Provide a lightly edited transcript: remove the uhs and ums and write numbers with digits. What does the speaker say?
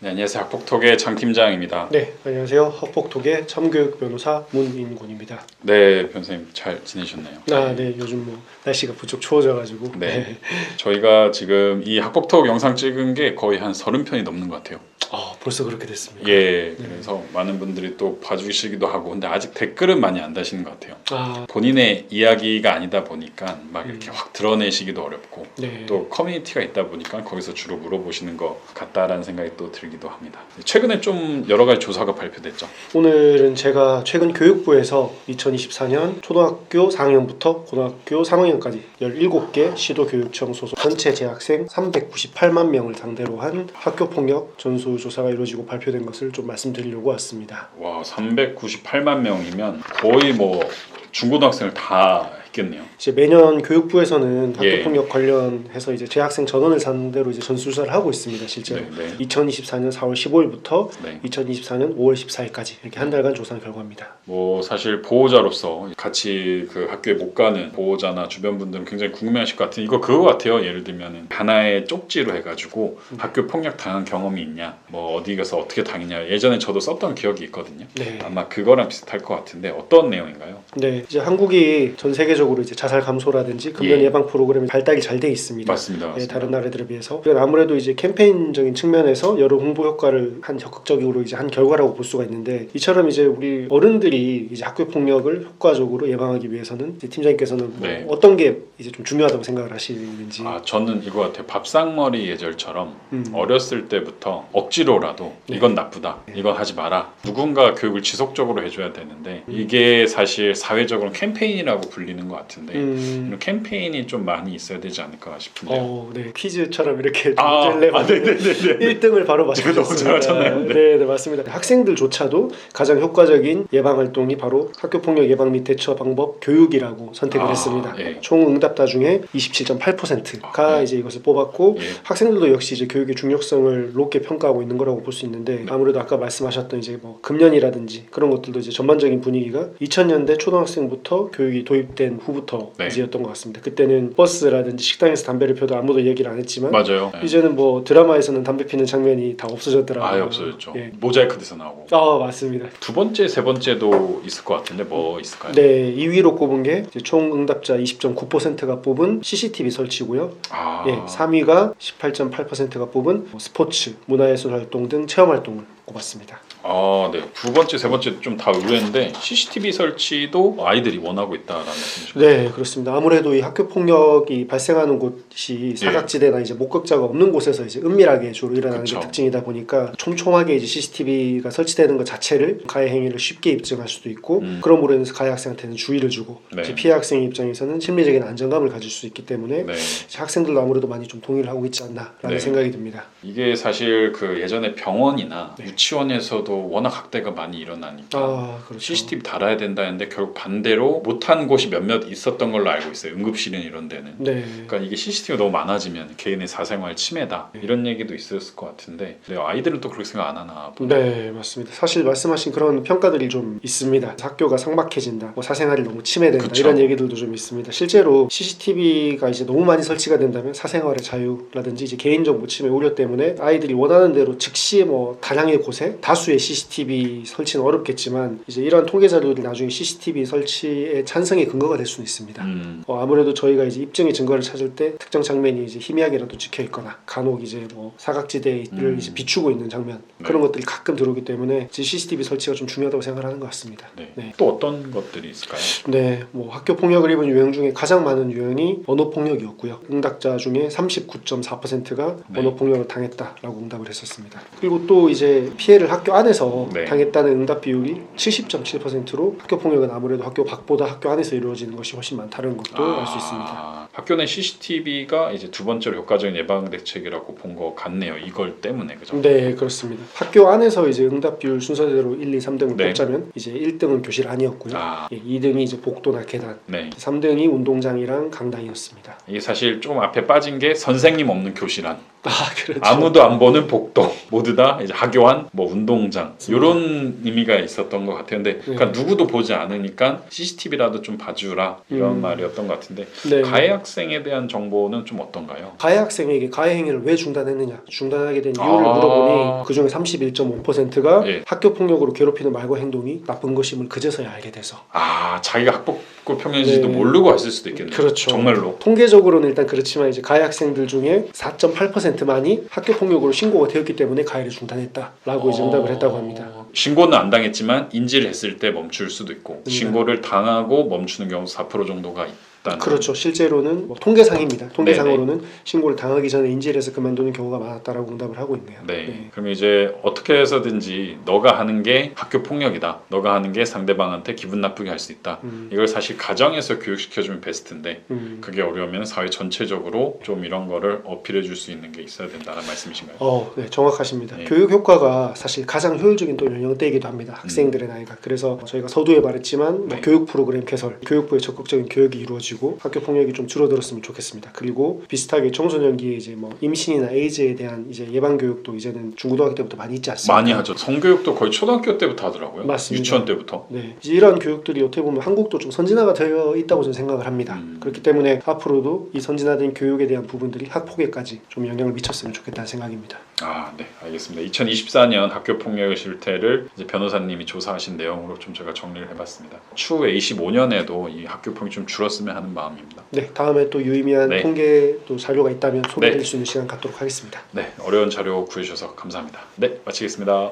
네, 안녕하세요. 학폭톡의 장 팀장입니다. 네, 안녕하세요. 학폭톡의 참교육 변호사 문인곤입니다. 네, 변호사님 잘 지내셨나요? 네, 요즘 뭐 날씨가 부쩍 추워져가지고. 네, 저희가 지금 이 학폭톡 영상 찍은 게 거의 한 30편이 넘는 것 같아요. 벌써 그렇게 됐습니까? 예, 그래서 많은 분들이 또 봐주시기도 하고, 근데 아직 댓글은 많이 안 다시는 것 같아요. 본인의 이야기가 아니다 보니까 막 이렇게 확 드러내시기도 어렵고, 네. 또 커뮤니티가 있다 보니까 거기서 주로 물어보시는 것 같다라는 생각이 또 들기도 합니다. 최근에 좀 여러 가지 조사가 발표됐죠. 오늘은 제가 최근 교육부에서 2024년 초등학교 4학년부터 고등학교 3학년까지 17개 시도교육청 소속 전체 재학생 398만 명을 상대로 한 학교폭력 전수조사가 이루어지고 발표된 것을 좀 말씀드리려고 왔습니다. 와, 398만 명이면 거의 뭐 중고등학생을 다 했겠네요. 이제 매년 교육부에서는 학교폭력 관련해서 이제 재학생 전원을 상대로 이제 전수조사를 하고 있습니다. 실제로 2024년 4월 15일부터 2024년 5월 14일까지 이렇게 한 달간 조사한 결과입니다. 뭐 사실 보호자로서 같이 그 학교에 못 가는 보호자나 주변 분들은 굉장히 궁금해하실 것 같은 이거 그거 같아요. 예를 들면은 하나의 쪽지로 해가지고 학교 폭력 당한 경험이 있냐, 뭐 어디 가서 어떻게 당했냐. 예전에 저도 썼던 기억이 있거든요. 아마 그거랑 비슷할 것 같은데 어떤 내용인가요? 네, 이제 한국이 전 세계적으로 이제 자살 감소라든지 금연 예방 프로그램이 발달이 잘 돼 있습니다. 맞습니다. 다른 나라들에 비해서. 아무래도 이제 캠페인적인 측면에서 여러 홍보 효과를 적극적으로 이제 한 결과라고 볼 수가 있는데, 이처럼 이제 우리 어른들이 이제 학교 폭력을 효과적으로 예방하기 위해서는 이제 팀장님께서는 뭐 어떤 게 이제 좀 중요하다고 생각을 하시는지. 저는 이거 같아요. 밥상머리 예절처럼 어렸을 때부터 억지로라도 이건 나쁘다, 이건 하지 마라. 누군가 교육을 지속적으로 해줘야 되는데 이게 사실 사회적으로 캠페인이라고 불리는 것 같은데 이런 캠페인이 좀 많이 있어야 되지 않을까 싶은데요. 네, 퀴즈처럼 이렇게 문제를 내면 1등을 바로 맞추셨습니다. 너무 잘하잖아요. 네, 맞습니다. 학생들조차도 가장 효과적인 예방 활동이 바로 학교폭력 예방 및 대처 방법 교육이라고 선택을 했습니다. 총 응답자 중에 27.8%가 이제 이것을 뽑았고 학생들도 역시 이제 교육의 중요성을 높게 평가하고 있는 거라고 볼 수 있는데, 아무래도 아까 말씀하셨던 이제 뭐 금연이라든지 그런 것들도 이제 전반적인 분위기가 2000년대 초등학생부터 교육이 도입된 후부터 이제였던 것 같습니다. 그때는 버스라든지 식당에서 담배를 펴도 아무도 얘기를 안 했지만 이제는 뭐 드라마에서는 담배 피는 장면이 다 없어졌더라고요. 아예 없어졌죠. 모자이크돼서 나오고. 맞습니다. 두 번째, 세 번째도 있을 것 같은데 뭐 있을까요? 네, 2위로 꼽은 게 총 응답자 20.9%가 뽑은 CCTV 설치고요. 3위가 18.8%가 뽑은 스포츠, 문화예술 활동 등 체험 활동을 꼽았습니다. 네. 두 번째, 세 번째 좀 다 의외인데 CCTV 설치도 아이들이 원하고 있다라는 말씀이시죠? 네, 그렇습니다. 아무래도 이 학교 폭력이 발생하는 곳이 사각지대나 이제 목격자가 없는 곳에서 이제 은밀하게 주로 일어나는 게 특징이다 보니까 촘촘하게 이제 CCTV가 설치되는 것 자체를 가해 행위를 쉽게 입증할 수도 있고, 그럼으로 인해서 가해 학생한테는 주의를 주고 피해 학생 입장에서는 심리적인 안정감을 가질 수 있기 때문에 학생들도 아무래도 많이 좀 동의를 하고 있지 않나라는 생각이 듭니다. 이게 사실 그 예전에 병원이나 유치원에서도 워낙 학대가 많이 일어나니까 CCTV 달아야 된다 했는데 결국 반대로 못한 곳이 몇몇 있었던 걸로 알고 있어요. 응급실이나 이런 데는. 그러니까 이게 CCTV가 너무 많아지면 개인의 사생활 침해다 이런 얘기도 있었을 것 같은데 아이들은 또 그렇게 생각 안 하나 보네요. 네, 맞습니다. 사실 말씀하신 그런 평가들이 좀 있습니다. 학교가 삭막해진다, 뭐 사생활이 너무 침해된다 이런 얘기들도 좀 있습니다. 실제로 CCTV가 이제 너무 많이 설치가 된다면 사생활의 자유라든지 이제 개인정보 침해 우려 때문에 아이들이 원하는 대로 즉시 뭐 다량의 곳에 다수의 CCTV 설치는 어렵겠지만 이제 이러한 통계 자료들이 나중에 CCTV 설치의 찬성의 근거가 될 수는 있습니다. 아무래도 저희가 이제 입증의 증거를 찾을 때 특정 장면이 이제 희미하게라도 찍혀 있거나 간혹 이제 뭐 사각지대를 이제 비추고 있는 장면 그런 것들이 가끔 들어오기 때문에 이제 CCTV 설치가 좀 중요하다고 생각하는 것 같습니다. 또 어떤 것들이 있을까요? 네, 뭐 학교 폭력을 입은 유형 중에 가장 많은 유형이 언어 폭력이었고요. 응답자 중에 39.4%가 언어 폭력을 당했다라고 응답을 했었습니다. 그리고 또 이제 피해를 학교 안에서 당했다는 응답 비율이 70.7%로 학교 폭력은 아무래도 학교 밖보다 학교 안에서 이루어지는 것이 훨씬 많다는 것도 알 수 있습니다. 학교 내 CCTV가 이제 두 번째로 효과적인 예방 대책이라고 본 것 같네요. 이걸 때문에 그죠? 네, 그렇습니다. 학교 안에서 이제 응답 비율 순서대로 1, 2, 3등을 뽑자면 이제 1등은 교실 안이었고요. 2등이 이제 복도나 계단, 3등이 운동장이랑 강당이었습니다. 이게 사실 조금 앞에 빠진 게 선생님 없는 교실 안. 그렇죠. 아무도 안 보는 복도 모두 다 이제 학교안 뭐 운동장 이런 의미가 있었던 것 같아요. 근데 그러니까 누구도 보지 않으니까 CCTV라도 좀 봐주라 이런 말이었던 것 같은데 네. 가해 학생에 대한 정보는 좀 어떤가요? 가해 학생에게 가해 행위를 왜 중단했느냐, 중단하게 된 이유를 물어보니 그중에 31.5%가 예. 학교 폭력으로 괴롭히는 말과 행동이 나쁜 것임을 그제서야 알게 돼서 자기가 학폭 평형인지도 모르고 했을 수도 있겠네요. 그렇죠. 정말로. 통계적으로는 일단 그렇지만 이제 가해 학생들 중에 4.8%만이 학교 폭력으로 신고가 되었기 때문에 가해를 중단했다라고 이제 응답을 했다고 합니다. 신고는 안 당했지만 인지를 했을 때 멈출 수도 있고 신고를 당하고 멈추는 경우 4% 정도가 있다는. 그렇죠. 실제로는 뭐 통계상입니다. 통계상으로는 신고를 당하기 전에 인지를 해서 그만두는 경우가 많았다라고 응답을 하고 있네요. 네. 그럼 이제 어떻게 해서든지 너가 하는 게 학교 폭력이다. 너가 하는 게 상대방한테 기분 나쁘게 할 수 있다. 이걸 사실 가정에서 교육시켜주면 베스트인데 그게 어려우면 사회 전체적으로 좀 이런 거를 어필해 줄 수 있는 게 있어야 된다는 말씀이신가요? 네, 정확하십니다. 네. 교육 효과가 사실 가장 효율적인 또 연령대이기도 합니다. 학생들의 나이가. 그래서 저희가 서두에 말했지만 뭐 교육 프로그램 개설, 교육부의 적극적인 교육이 이루어지고 학교 폭력이 좀 줄어들었으면 좋겠습니다. 그리고 비슷하게 청소년기에 이제 뭐 임신이나 에이즈에 대한 이제 예방 교육도 이제는 중고등학교 때부터 많이 있지 않습니까? 많이 하죠. 성교육도 거의 초등학교 때부터 하더라고요. 맞습니다. 유치원 때부터. 네, 이제 이런 교육들이 어떻게 보면 한국도 좀 선진화가 되어 있다고 저는 생각을 합니다. 그렇기 때문에 앞으로도 이 선진화된 교육에 대한 부분들이 학폭에까지 좀 영향을 미쳤으면 좋겠다는 생각입니다. 네, 알겠습니다. 2024년 학교 폭력의 실태를 이제 변호사님이 조사하신 내용으로 좀 제가 정리를 해봤습니다. 추후 25년에도 이 학교 폭력이 좀 줄었으면 하는 마음입니다. 네, 다음에 또 유의미한 네. 통계 또 자료가 있다면 소개해드릴 수 있는 시간 갖도록 하겠습니다. 네, 어려운 자료 구해주셔서 감사합니다. 네, 마치겠습니다.